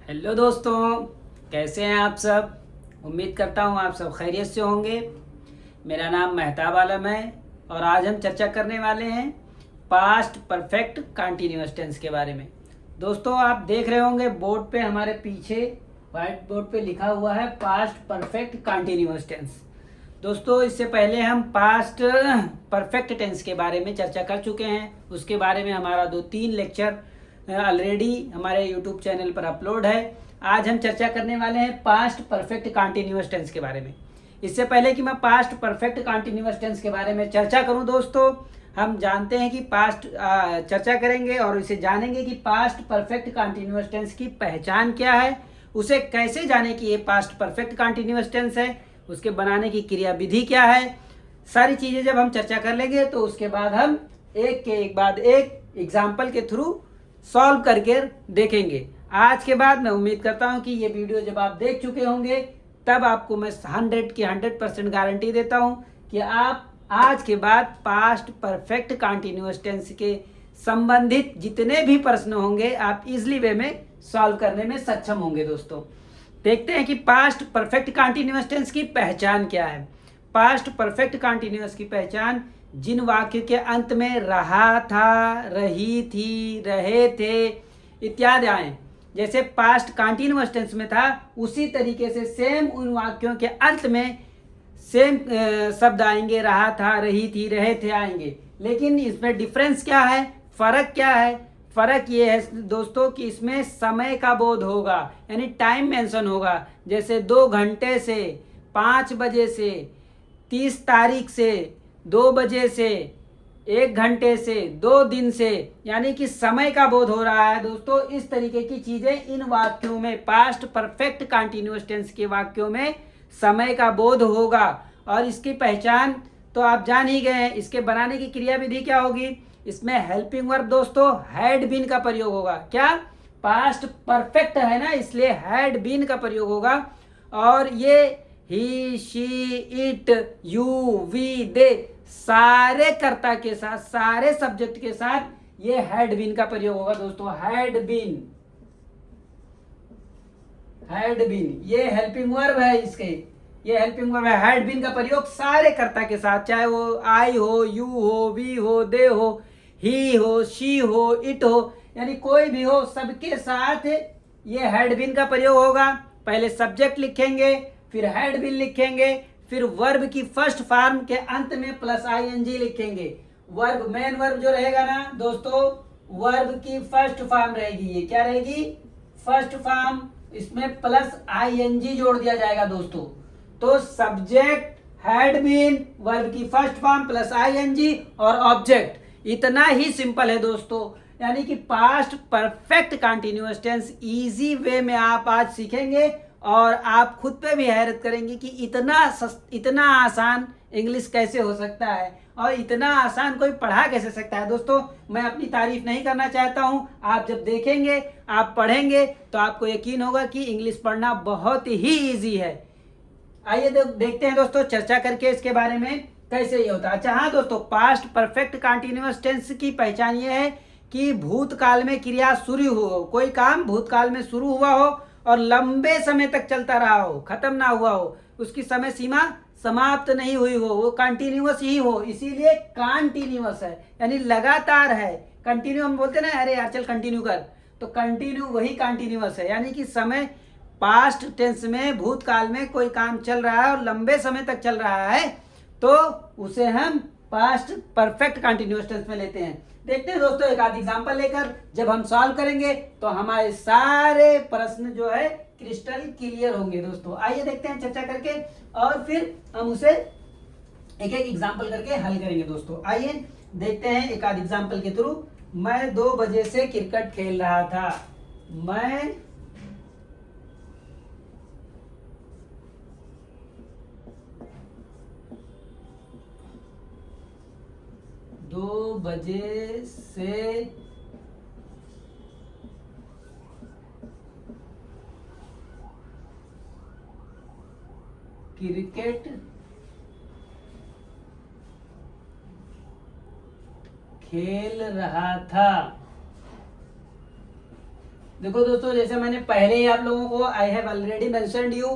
Hello दोस्तों, कैसे हैं आप सब। उम्मीद करता हूँ आप सब खैरियत से होंगे। मेरा नाम मेहताब आलम है और आज हम चर्चा करने वाले हैं पास्ट परफेक्ट कंटिन्यूअस टेंस के बारे में। दोस्तों, आप देख रहे होंगे बोर्ड पे हमारे पीछे वाइट बोर्ड पे लिखा हुआ है पास्ट परफेक्ट कंटिन्यूअस टेंस। दोस्तों, इससे पहले हम पास्ट परफेक्ट टेंस के बारे में चर्चा कर चुके हैं। उसके बारे में हमारा 2-3 लेक्चर ऑलरेडी हमारे यूट्यूब चैनल पर अपलोड है। आज हम चर्चा करने वाले हैं पास्ट परफेक्ट कंटिन्यूअस टेंस के बारे में। इससे पहले कि मैं पास्ट परफेक्ट कंटिन्यूअस टेंस के बारे में चर्चा करूं दोस्तों, हम जानते हैं कि पास्ट चर्चा करेंगे और इसे जानेंगे कि पास्ट परफेक्ट कंटिन्यूअस टेंस की पहचान क्या है, उसे कैसे जाने कि ये पास्ट परफेक्ट कंटिन्यूअस टेंस है, उसके बनाने की क्रिया विधि क्या है। सारी चीज़ें जब हम चर्चा कर लेंगे तो उसके बाद हम एक के एक बाद एक एग्जाम्पल के थ्रू सॉल्व करके देखेंगे। आज के बाद मैं उम्मीद करता हूं कि ये वीडियो जब आप देख चुके होंगे तब आपको मैं 100% गारंटी देता हूं कि आप आज के बाद पास्ट परफेक्ट कंटिन्यूअस टेंस के संबंधित जितने भी प्रश्न होंगे आप इजली वे में सॉल्व करने में सक्षम होंगे। दोस्तों, देखते हैं कि पास्ट परफेक्ट कंटिन्यूअस टेंस की पहचान क्या है। पास्ट परफेक्ट कंटिन्यूअस की पहचान जिन वाक्य के अंत में रहा था, रही थी, रहे थे इत्यादि आए, जैसे पास्ट कंटिन्यूअस टेंस में था उसी तरीके से सेम उन वाक्यों के अंत में सेम शब्द आएंगे, रहा था, रही थी, रहे थे आएंगे। लेकिन इसमें डिफरेंस क्या है, फर्क क्या है? फर्क ये है दोस्तों कि इसमें समय का बोध होगा, यानी टाइम मेंशन होगा। जैसे 2 घंटे से, 5 बजे से, 30 तारीख से, 2 बजे से, 1 घंटे से, 2 दिन से, यानी कि समय का बोध हो रहा है। दोस्तों, इस तरीके की चीजें इन वाक्यों में, पास्ट परफेक्ट कंटिन्यूअस टेंस के वाक्यों में समय का बोध होगा। और इसकी पहचान तो आप जान ही गए हैं। इसके बनाने की क्रिया विधि क्या होगी? इसमें हेल्पिंग वर्ब दोस्तों हैड बीन का प्रयोग होगा। क्या? पास्ट परफेक्ट है ना, इसलिए हैड बीन का प्रयोग होगा। और ये ही, शी, इट, यू, वी, दे सारे कर्ता के साथ, सारे सब्जेक्ट के साथ ये हैड बीन का प्रयोग होगा। दोस्तों, हैड बीन, हैड बीन ये हेल्पिंग वर्ब है। इसके ये हेल्पिंग वर्ब है। हैड बीन का प्रयोग सारे कर्ता के साथ, चाहे वो आई हो, यू हो, वी हो, दे हो, ही हो, शी हो, इट हो, यानी कोई भी हो, सबके साथ ये हैड बीन का प्रयोग होगा। पहले सब्जेक्ट लिखेंगे, फिर हैड बीन लिखेंगे, फिर वर्ब की फर्स्ट फॉर्म के अंत में प्लस आईएनजी लिखेंगे। वर्ब, मेन वर्ब जो रहेगा ना दोस्तों, वर्ब की फर्स्ट फॉर्म रहेगी। ये क्या रहेगी? First form. इसमें प्लस आईएनजी जोड़ दिया जाएगा दोस्तों। तो सब्जेक्ट, हैड बीन, वर्ब की फर्स्ट फॉर्म प्लस आईएनजी और ऑब्जेक्ट। इतना ही सिंपल है दोस्तों। यानी कि past perfect continuous tense easy way में आप आज सीखेंगे और आप खुद पे भी हैरत करेंगे कि इतना आसान इंग्लिश कैसे हो सकता है और इतना आसान कोई पढ़ा कैसे सकता है। दोस्तों, मैं अपनी तारीफ नहीं करना चाहता हूं। आप जब देखेंगे, आप पढ़ेंगे तो आपको यकीन होगा कि इंग्लिश पढ़ना बहुत ही इजी है। आइए देखते हैं दोस्तों चर्चा करके इसके बारे में कैसे ये होता है। अच्छा हाँ दोस्तों, पास्ट परफेक्ट कंटिन्यूअस टेंस की पहचान ये है कि भूतकाल में क्रिया शुरू हो, कोई काम भूतकाल में शुरू हुआ हो और लंबे समय तक चलता रहा हो, खत्म ना हुआ हो, उसकी समय सीमा समाप्त नहीं हुई हो, वो कंटिन्यूअस ही हो, इसीलिए कंटिन्यूअस है, यानी लगातार है। कंटिन्यू हम बोलते ना, अरे यार चल कंटिन्यू कर, तो कंटिन्यू वही कंटिन्यूअस है। यानी कि समय पास्ट टेंस में, भूतकाल में कोई काम चल रहा है और लंबे समय तक चल रहा है तो उसे हम पास्ट परफेक्ट कंटिन्यूअस टेंस में लेते हैं। देखते हैं दोस्तों एक आध एग्जांपल लेकर, जब हम सॉल्व करेंगे तो हमारे सारे प्रश्न जो है क्रिस्टल क्लियर होंगे। दोस्तों, आइए देखते हैं चर्चा करके और फिर हम उसे एक एक एग्जांपल करके हल करेंगे। दोस्तों, आइए देखते हैं एक आध एग्जांपल के थ्रू। मैं 2 बजे से क्रिकेट खेल रहा था। मैं 2 बजे से क्रिकेट खेल रहा था। देखो दोस्तों, जैसे मैंने पहले ही आप लोगों को I have already mentioned you,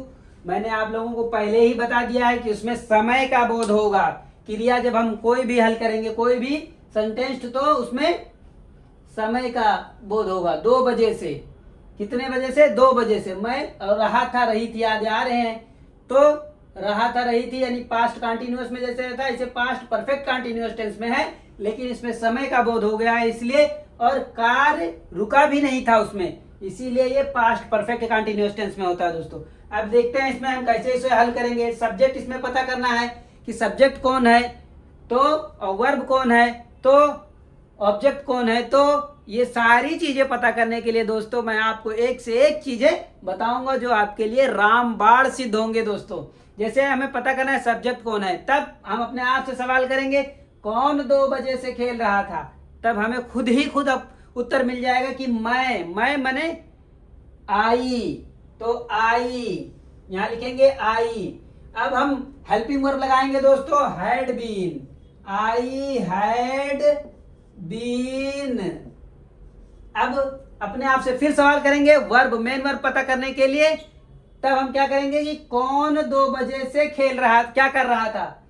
मैंने आप लोगों को पहले ही बता दिया है कि उसमें समय का बोध होगा। क्रिया जब हम कोई भी हल करेंगे, कोई भी सेंटेंस, तो उसमें समय का बोध होगा। 2 बजे से, कितने बजे से? 2 बजे से। मैं रहा था, रही थी, याद आ रहे हैं, तो रहा था, रही थी यानी पास्ट कंटिन्यूअस में जैसे रहता है, इसे पास्ट परफेक्ट कंटिन्यूअस टेंस में है, लेकिन इसमें समय का बोध हो गया है इसलिए, और कार्य रुका भी नहीं था उसमें, इसीलिए ये पास्ट परफेक्ट कंटिन्यूअस टेंस में होता है दोस्तों। अब देखते हैं इसमें हम कैसे इसे हल करेंगे। सब्जेक्ट इसमें पता करना है कि सब्जेक्ट कौन है, तो वर्ब कौन है, तो ऑब्जेक्ट कौन है, तो ये सारी चीजें पता करने के लिए दोस्तों मैं आपको एक से एक चीजें बताऊंगा जो आपके लिए रामबाण सिद्ध होंगे दोस्तों। जैसे हमें पता करना है सब्जेक्ट कौन है, तब हम अपने आप से सवाल करेंगे कौन 2 बजे से खेल रहा था, तब हमें खुद ही खुद उत्तर मिल जाएगा कि मैं मने आई, तो आई यहां लिखेंगे आई। अब हम हेल्पिंग वर्ब लगाएंगे दोस्तों, had been, I had been. अब अपने आप से फिर सवाल करेंगे वर्ब, मेन वर्ब पता करने के लिए, तब हम क्या करेंगे कि कौन 2 बजे से खेल रहा, क्या कर रहा था,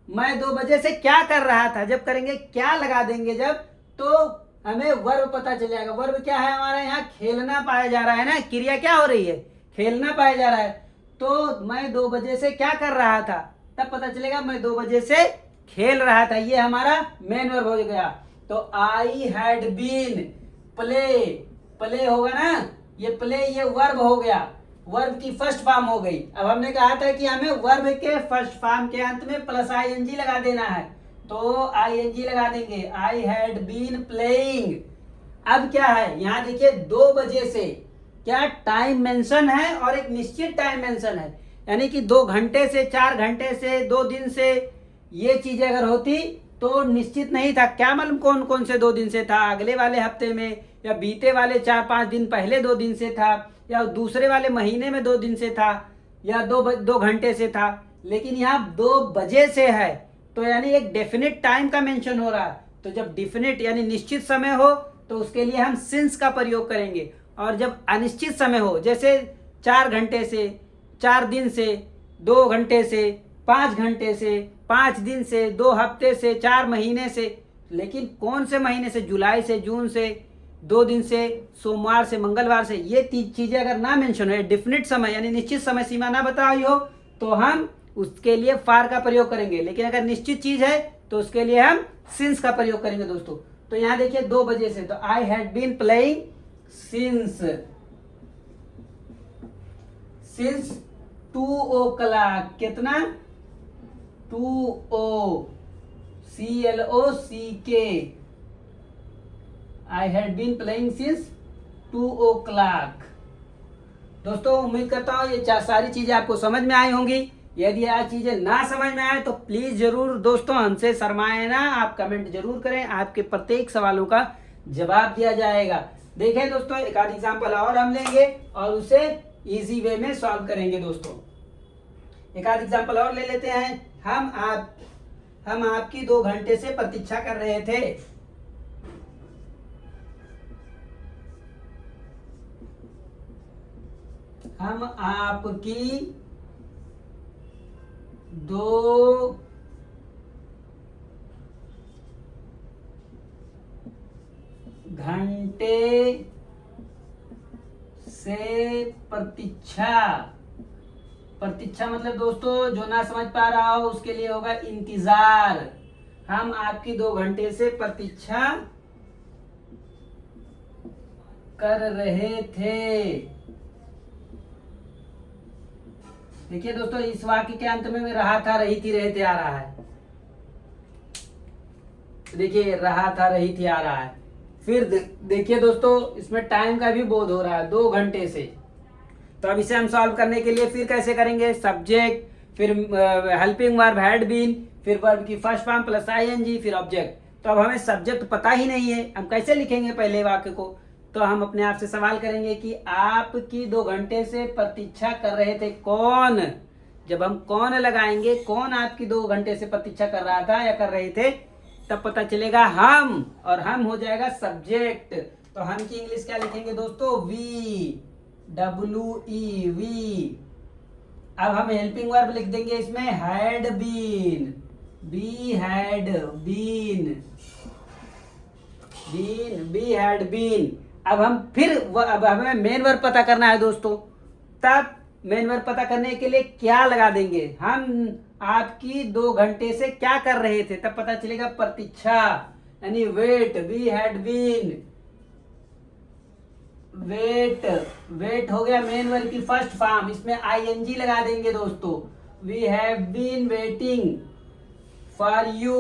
मैं 2 बजे से क्या कर रहा था, जब करेंगे क्या लगा देंगे जब, तो हमें वर्ब पता चल जाएगा। वर्ब क्या है हमारा यहाँ? खेलना पाया जा रहा है ना, क्रिया क्या हो रही है? खेलना पाया जा रहा है, तो मैं 2 बजे से क्या कर रहा था, तब पता चलेगा मैं 2 बजे से खेल रहा था, ये हमारा मेन वर्ब हो गया। तो I had been play, play होगा ना, ये प्ले, ये वर्ब हो गया, वर्ब की फर्स्ट फॉर्म हो गई। अब हमने कहा था कि हमें वर्ब के फर्स्ट फॉर्म के अंत में प्लस आईएनजी लगा देना है, तो आईएनजी लगा देंगे, आई हैड बीन प्लेइंग। अब क्या है यहाँ देखिए, 2 बजे से, क्या टाइम मेंशन है और एक निश्चित टाइम मेंशन है, यानी कि 2 घंटे से, 4 घंटे से, 2 दिन से, ये चीजें अगर होती तो निश्चित नहीं था। क्या मालूम कौन कौन से 2 दिन से था, अगले वाले हफ्ते में, या बीते वाले 4-5 दिन पहले 2 दिन से था, या दूसरे वाले महीने में 2 दिन से था, या 2 घंटे से था। लेकिन यहाँ 2 बजे से है, तो यानी एक डेफिनेट टाइम का मेंशन हो रहा है। तो जब डेफिनेट यानी निश्चित समय हो तो उसके लिए हम सिंस का प्रयोग करेंगे, और जब अनिश्चित समय हो, जैसे 4 घंटे से, 4 दिन से, 2 घंटे से, 5 घंटे से, 5 दिन से, 2 हफ्ते से, 4 महीने से, लेकिन कौन से महीने से? जुलाई से, जून से, 2 दिन से, सोमवार से, मंगलवार से, ये चीजें अगर ना मेंशन हो, डेफिनेट समय यानी निश्चित समय सीमा ना बताई हो, तो हम उसके लिए फार का प्रयोग करेंगे। लेकिन अगर निश्चित चीज है तो उसके लिए हम सिंस का प्रयोग करेंगे दोस्तों। तो यहाँ देखिए 2 बजे से, तो I had been playing since 2 o'clock, कितना? 2 CLOCK, I had been playing since 2 o'clock। दोस्तों उम्मीद करता हूँ ये सारी चीजें आपको समझ में आई होंगी। यदि आज चीजें ना समझ में आए तो प्लीज जरूर दोस्तों हमसे शर्माए ना, आप कमेंट जरूर करें, आपके प्रत्येक सवालों का जवाब दिया जाएगा। देखें दोस्तों, एक आध एग्जाम्पल और हम लेंगे और उसे इजी वे में सॉल्व करेंगे दोस्तों। एक आध एग्जाम्पल और ले लेते हैं। हम आपकी 2 घंटे से प्रतीक्षा कर रहे थे। हम आपकी 2 घंटे से प्रतीक्षा मतलब दोस्तों जो ना समझ पा रहा हो उसके लिए होगा इंतजार। हम आपकी 2 घंटे से प्रतीक्षा कर रहे थे। देखिए दोस्तों, इस वाक्य के अंत में रहा था, रही थी, रहे थे आ रहा है। देखिए रहा था, रही थी आ रहा है। फिर देखिए दोस्तों, इसमें टाइम का भी बोध हो रहा है, 2 घंटे से। तो अब इसे हम सॉल्व करने के लिए फिर कैसे करेंगे? सब्जेक्ट, फिर हेल्पिंग वर्ब हैड बीन, फिर वर्ब की फर्स्ट फॉर्म प्लस आईएनजी, फिर ऑब्जेक्ट। तो अब हमें सब्जेक्ट पता ही नहीं है, हम कैसे लिखेंगे पहले वाक्य को? तो हम अपने आप से सवाल करेंगे कि आपकी 2 घंटे से प्रतीक्षा कर रहे थे कौन। जब हम कौन लगाएंगे, कौन आपकी 2 घंटे से प्रतीक्षा कर रहा था या कर रहे थे, तब पता चलेगा हम, और हम हो जाएगा सब्जेक्ट। तो हम की इंग्लिश क्या लिखेंगे दोस्तों, VWE वी। अब हम हेल्पिंग वर्ब लिख देंगे इसमें, had been, be had been, be had been. अब हम फिर अब हमें मेन वर्ब पता करना है दोस्तों। तब मेन वर्ब पता करने के लिए क्या लगा देंगे हम, आपकी 2 घंटे से क्या कर रहे थे, तब पता चलेगा प्रतीक्षा, यानी wait, we had been, wait हो गया मेन वर्ब की फर्स्ट फॉर्म, इसमें आईएनजी लगा देंगे दोस्तों। We have been waiting for you.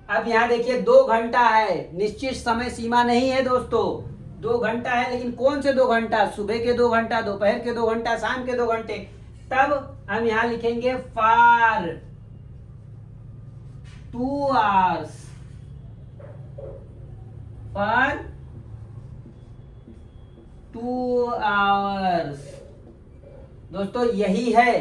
अब यहां देखिए 2 घंटा है, निश्चित समय सीमा नहीं है दोस्तों, 2 घंटा है, लेकिन कौन से 2 घंटा, सुबह के 2 घंटा, दोपहर के 2 घंटा, शाम के 2 घंटे। तब हम यहां लिखेंगे फॉर 2 आवर्स, फॉर 2 आवर्स। दोस्तों यही है,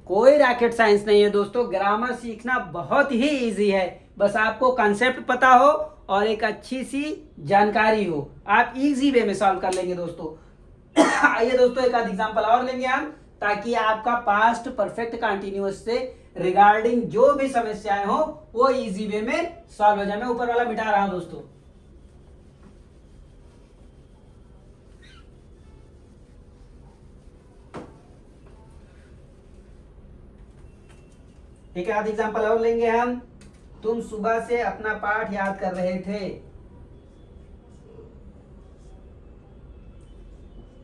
कोई रॉकेट साइंस नहीं है दोस्तों, ग्रामर सीखना बहुत ही इजी है, बस आपको कॉन्सेप्ट पता हो और एक अच्छी सी जानकारी हो, आप इजी वे में सॉल्व कर लेंगे दोस्तों। आइए दोस्तों एक आध एग्जांपल और लेंगे हम, ताकि आपका पास्ट परफेक्ट कंटिन्यूअस से रिगार्डिंग जो भी समस्याएं हो वो इजी वे में सॉल्व हो जाए। मैं ऊपर वाला मिटा रहा हूं दोस्तों। एक आध एग्जांपल और लेंगे हम। तुम सुबह से अपना पाठ याद कर रहे थे,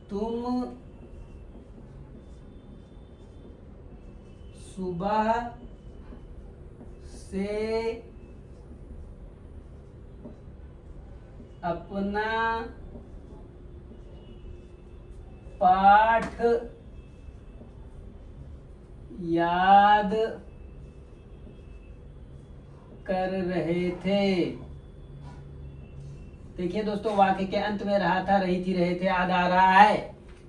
तुम सुबह से अपना पाठ याद कर रहे थे। देखिए दोस्तों वाक्य के अंत में रहा था, रही थी, रहे थे, याद आ रहा है,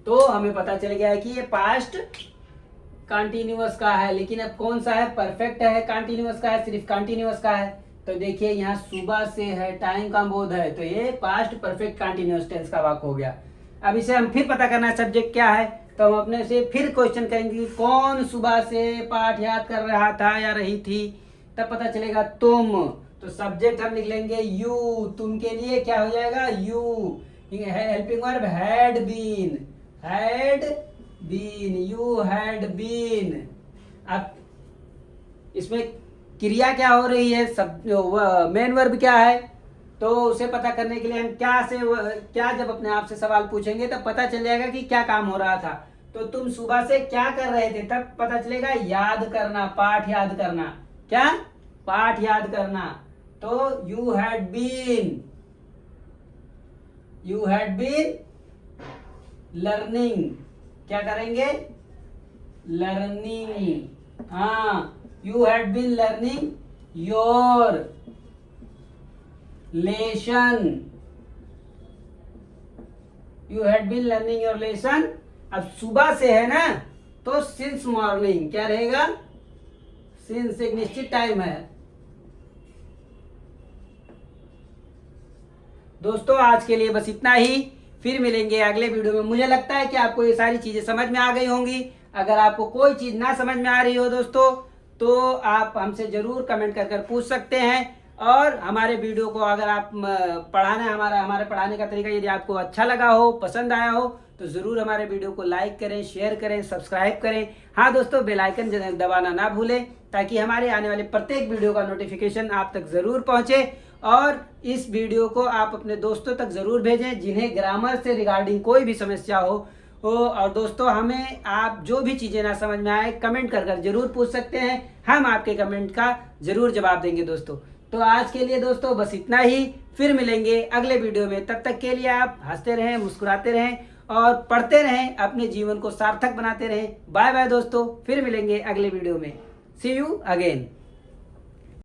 तो हमें पता चल गया है कि ये पास्ट कंटिन्यूअस का है। लेकिन अब कौन सा है, परफेक्ट है, कंटिन्यूअस का है, सिर्फ कंटिन्यूअस का है। तो देखिए यहाँ सुबह से है, टाइम का बोध है, तो ये पास्ट परफेक्ट कंटिन्यूअस टेंस का वाक्य हो गया। अब इसे हम फिर पता करना है सब्जेक्ट क्या है, तो हम अपने से फिर क्वेश्चन करेंगे, कौन सुबह से पाठ याद कर रहा था या रही थी, तब पता चलेगा तुम। तो सब्जेक्ट हम लिख लेंगे यू, तुम के लिए क्या हो जाएगा, you. Helping verb had been, you had been. अब इसमें क्रिया क्या हो रही है, सब मेन वर्ब क्या है, तो उसे पता करने के लिए हम क्या जब अपने आप से सवाल पूछेंगे तब पता चल जाएगा कि क्या काम हो रहा था। तो तुम सुबह से क्या कर रहे थे, तब पता चलेगा याद करना, पाठ याद करना, क्या, पाठ याद करना। तो यू हैड बीन लर्निंग, क्या करेंगे, लर्निंग। हाँ, you had been learning your lesson, you had been learning your lesson. अब सुबह से है ना, तो सिंस मॉर्निंग क्या रहेगा, सिंस एक निश्चित टाइम है। दोस्तों आज के लिए बस इतना ही, फिर मिलेंगे अगले वीडियो में। मुझे लगता है कि आपको ये सारी चीजें समझ में आ गई होंगी। अगर आपको कोई चीज ना समझ में आ रही हो दोस्तों, तो आप हमसे जरूर कमेंट कर पूछ सकते हैं। और हमारे वीडियो को अगर आप हमारे पढ़ाने का तरीका यदि आपको अच्छा लगा हो, पसंद आया हो, तो ज़रूर हमारे वीडियो को लाइक करें, शेयर करें, सब्सक्राइब करें। हाँ दोस्तों, बेल आइकन दबाना ना भूलें, ताकि हमारे आने वाले प्रत्येक वीडियो का नोटिफिकेशन आप तक ज़रूर पहुँचे। और इस वीडियो को आप अपने दोस्तों तक ज़रूर भेजें जिन्हें ग्रामर से रिगार्डिंग कोई भी समस्या हो। और दोस्तों हमें आप जो भी चीज़ें ना समझ में आए कमेंट कर जरूर पूछ सकते हैं, हम आपके कमेंट का ज़रूर जवाब देंगे दोस्तों। तो आज के लिए दोस्तों बस इतना ही, फिर मिलेंगे अगले वीडियो में। तब तक के लिए आप हंसते रहें, मुस्कुराते रहें और पढ़ते रहें, अपने जीवन को सार्थक बनाते रहें। बाय बाय दोस्तों, फिर मिलेंगे अगले वीडियो में। सी यू अगेन।